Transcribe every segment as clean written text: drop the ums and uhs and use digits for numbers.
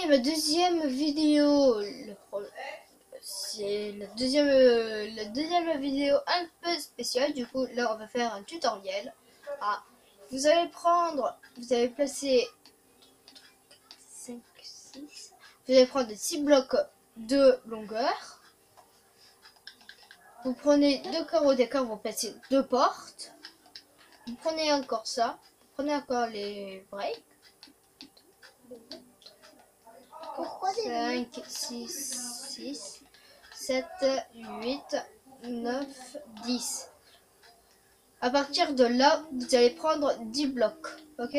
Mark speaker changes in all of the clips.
Speaker 1: ma deuxième vidéo. C'est la deuxième vidéo un peu spéciale. Du coup, là, on va faire un tutoriel. Ah, vous allez placer 5, 6. Vous allez prendre 6 blocs de longueur. Vous prenez 2 carreaux d'écart, vous placez 2 portes. Vous prenez encore ça. Vous prenez encore les breaks.
Speaker 2: Pourquoi
Speaker 1: 5, 6, 7, 8, 9, 10. À partir de là, vous allez prendre 10 blocs. Ok?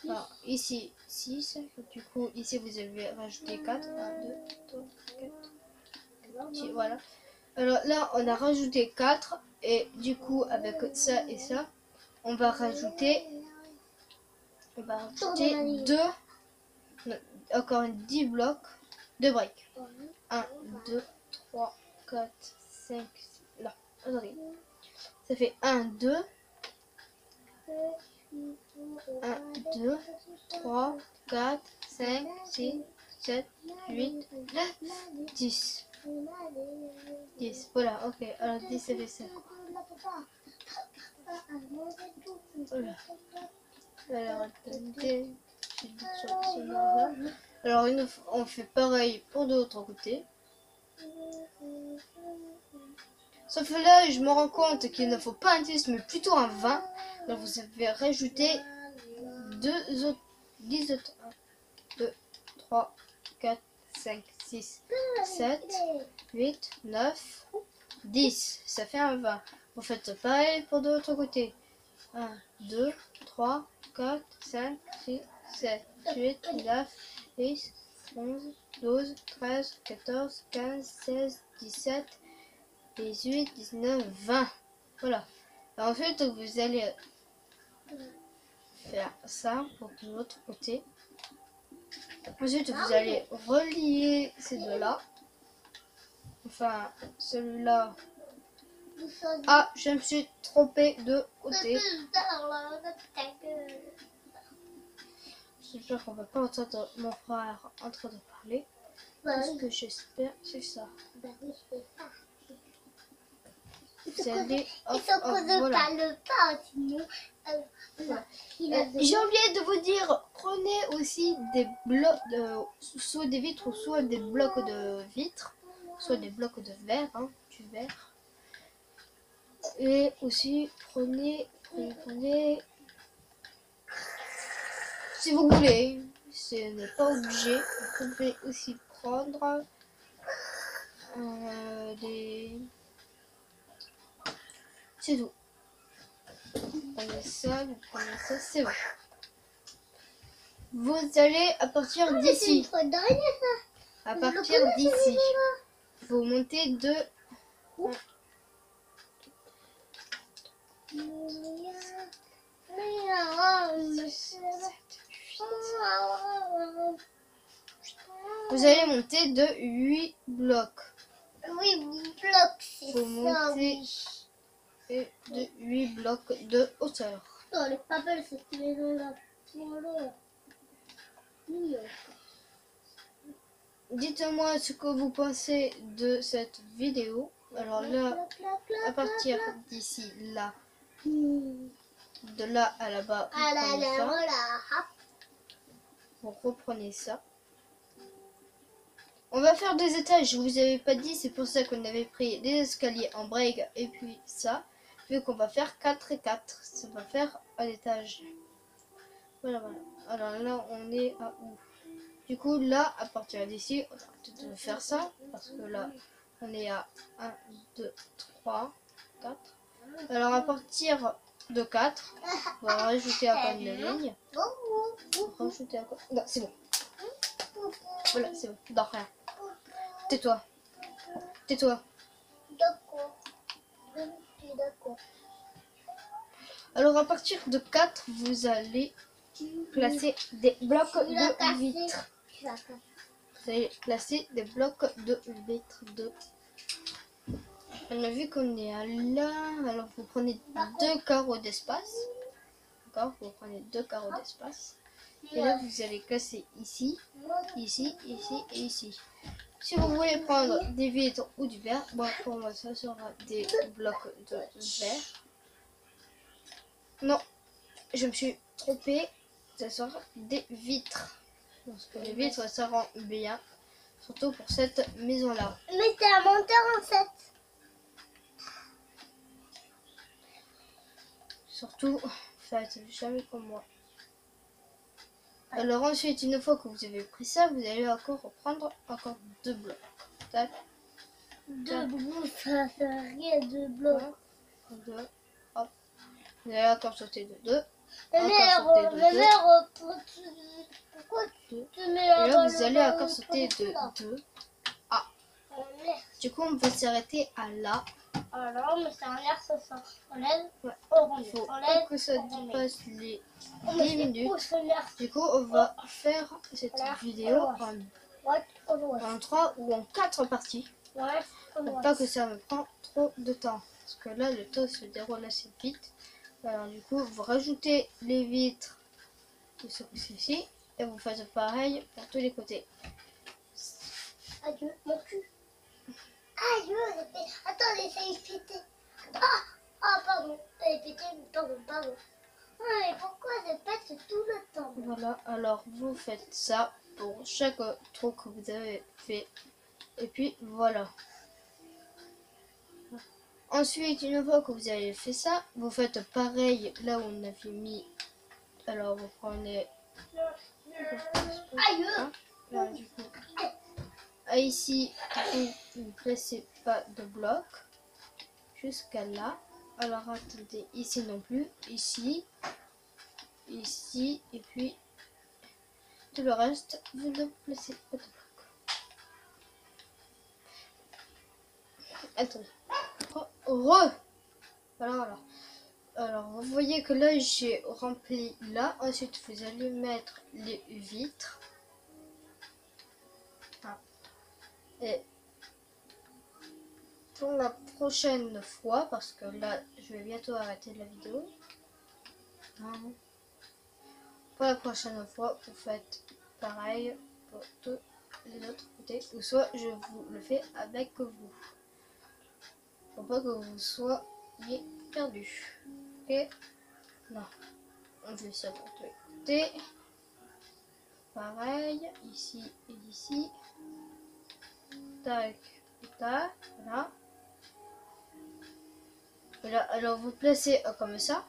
Speaker 1: Alors, ici, 6. Du coup, ici, vous allez rajouter 4. 1, 2, 3, 4. 10, voilà. Alors là, on a rajouté 4. Et du coup, avec ça et ça, on va rajouter 2. Encore 10 blocs de break. 1, 2, 3, 4, 5, 6. Là, attendez. Ça fait 1, 2. 1, 2, 3, 4, 5, 6, 7, 8, 9, 10. 10. Voilà, ok. Alors 10, ça fait ça. Voilà. Alors, attendez. Alors, on fait pareil pour de l'autre côté. Sauf que là, je me rends compte qu'il ne faut pas un 10, mais plutôt un 20. Donc, vous avez rajouté 10 autres. 1, 2, 3, 4, 5, 6, 7, 8, 9, 10. Ça fait un 20. Vous faites pareil pour de l'autre côté. 1, 2, 3, 4, 5, 6, 7, 8, 9, 10, 11, 12, 13, 14, 15, 16, 17, 18, 19, 20. Voilà. Alors, ensuite, vous allez faire ça pour de l'autre côté. Ensuite, vous allez relier ces deux-là. Enfin, celui-là. Ah, je me suis trompée de côté. J'espère qu'on va pas entendre mon frère en train de parler. Ce que j'espère, c'est ça. Vous allez... voilà. J'ai oublié de vous dire, prenez aussi des blocs, soit des vitres ou soit des blocs de vitres, soit des blocs de verre, hein, du verre. Et aussi, prenez, si vous voulez, ce n'est pas obligé, vous pouvez aussi prendre des... C'est tout. Vous prenez ça, c'est bon. Vous allez à partir d'ici. À partir d'ici, vous montez de... Vous allez monter de 8 blocs.
Speaker 2: 8 blocs,
Speaker 1: Vous montez de 8 blocs de hauteur.
Speaker 2: Non, elle est pas belle cette maison-là.
Speaker 1: Dites-moi ce que vous pensez de cette vidéo. Alors là, à partir d'ici, là, de là à là-bas, vous reprenez ça. On va faire des étages, je vous avais pas dit, c'est pour ça qu'on avait pris des escaliers en break et puis ça. Vu qu'on va faire 4 et 4, ça va faire un étage. Voilà, voilà. Alors là, on est à où? Du coup, là, à partir d'ici, on va peut-être faire ça. Parce que là, on est à 1, 2, 3, 4. Alors, à partir de 4, on va rajouter encore une ligne. Rajouter encore... Non, c'est bon. Voilà, c'est bon. Non, rien. Tais-toi. Tais-toi.
Speaker 2: D'accord. D'accord.
Speaker 1: Alors, à partir de 4, vous allez placer des blocs de vitres. Vous allez placer des blocs de vitres de... On a vu qu'on est à là. Alors, vous prenez 2 carreaux d'espace. D'accord, vous prenez 2 carreaux d'espace. Et là, vous allez casser ici. ici, ici et ici. Si vous voulez prendre des vitres ou du verre, bon, pour moi ça sera des blocs de verre. Non, je me suis trompée, ça sera des vitres. Parce que les vitres ça rend bien, surtout pour cette maison là.
Speaker 2: Mais t'es un menteur en fait.
Speaker 1: Surtout, faites jamais comme moi. Alors ensuite, une fois que vous avez pris ça, vous allez encore reprendre encore 2 blocs. Tac,
Speaker 2: 2 blocs, ça fait rien, 2 blocs.
Speaker 1: 2, hop. Vous allez encore sauter de 2.
Speaker 2: Mais pourquoi
Speaker 1: Deux.
Speaker 2: tu mets
Speaker 1: Et là, vous allez encore sauter de 2. Ah, du coup, on peut s'arrêter à là.
Speaker 2: Alors, mais c'est un air, ça sent. On lève,
Speaker 1: Ouais.
Speaker 2: on
Speaker 1: Il faut
Speaker 2: lève,
Speaker 1: pas que ça dépasse les
Speaker 2: on
Speaker 1: 10 minutes. Du coup, on va faire cette vidéo en 3 ou en 4 parties. Pour pas que ça me prend trop de temps. Parce que là, le temps se déroule assez vite. Alors du coup, vous rajoutez les vitres qui sont ici. Et vous faites pareil pour tous les côtés.
Speaker 2: Adieu, mon cul. Adieu, attends, essaye de péter. Pardon, elle est pétée, pardon. Ah, mais pourquoi elle pète tout le temps?
Speaker 1: Voilà, alors vous faites ça pour chaque trou que vous avez fait. Et puis voilà. Ensuite, une fois que vous avez fait ça, vous faites pareil là où on avait mis. Alors vous prenez.
Speaker 2: Aïe.
Speaker 1: Là, du coup. Ici, vous ne placez pas de bloc jusqu'à là. Alors attendez, ici non plus, ici, ici, et puis tout le reste, vous ne placez pas de bloc. Attendez. Alors, vous voyez que là, j'ai rempli là. Ensuite, vous allez mettre les vitres. Ah. Et pour la prochaine fois, parce que là, je vais bientôt arrêter la vidéo. Pour la prochaine fois, vous faites pareil pour tous les autres côtés. Ou soit je vous le fais avec vous. Pour pas que vous soyez perdu. Ok? Non. On fait ça pour tous les côtés. Pareil, ici et ici. Tac, tac, voilà. Voilà, alors vous placez comme ça.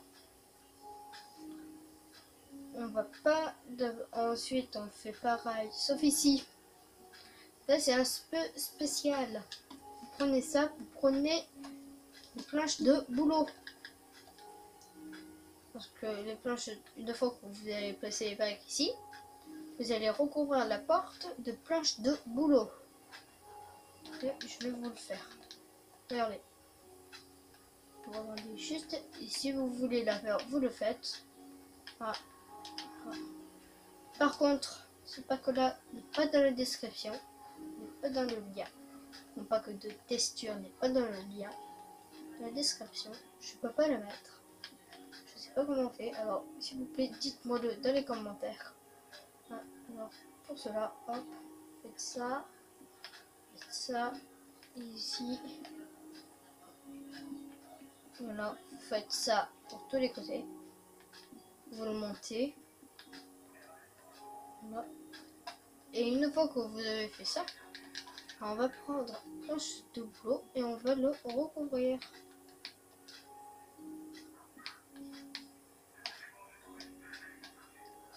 Speaker 1: On va pas ensuite on fait pareil, sauf ici. Là c'est un peu spécial. Vous prenez ça, vous prenez les planches de boulot. Parce que les planches, une fois que vous allez placer les bagues ici, vous allez recouvrir la porte de planches de boulot. Et je vais vous le faire. Regardez. Vous regardez juste, et si vous voulez la faire, vous le faites. Ah. Par contre, c'est pas que là, n'est pas dans la description, n'est pas dans le lien. Non pas que de texture n'est pas dans le lien. Dans la description, je peux pas le mettre. Je sais pas comment on fait. Alors, s'il vous plaît, dites-moi le dans les commentaires. Ah, alors, pour cela, hop, faites ça, ici. Voilà, vous faites ça pour tous les côtés. Vous le montez. Voilà. Et une fois que vous avez fait ça, on va prendre une planche de boulot et on va le recouvrir.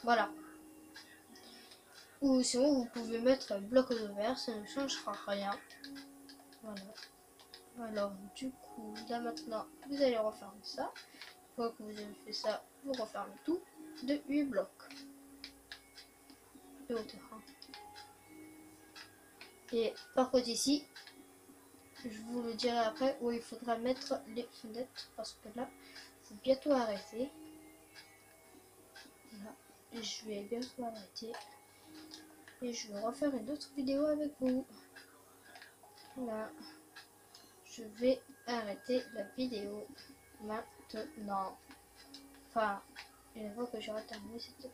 Speaker 1: Voilà. Ou sinon vous pouvez mettre un bloc de verre, ça ne changera rien. Voilà. Alors du coup, là maintenant, vous allez refermer ça. Une fois que vous avez fait ça, vous refermez tout de 8 blocs de hauteur. Et par contre ici, je vous le dirai après où il faudra mettre les fenêtres parce que là, c'est bientôt arrêté. Voilà. Et je vais bientôt arrêter. Et je vais refaire une autre vidéo avec vous. Voilà. Je vais arrêter la vidéo maintenant. Enfin, une fois que j'aurai terminé cette...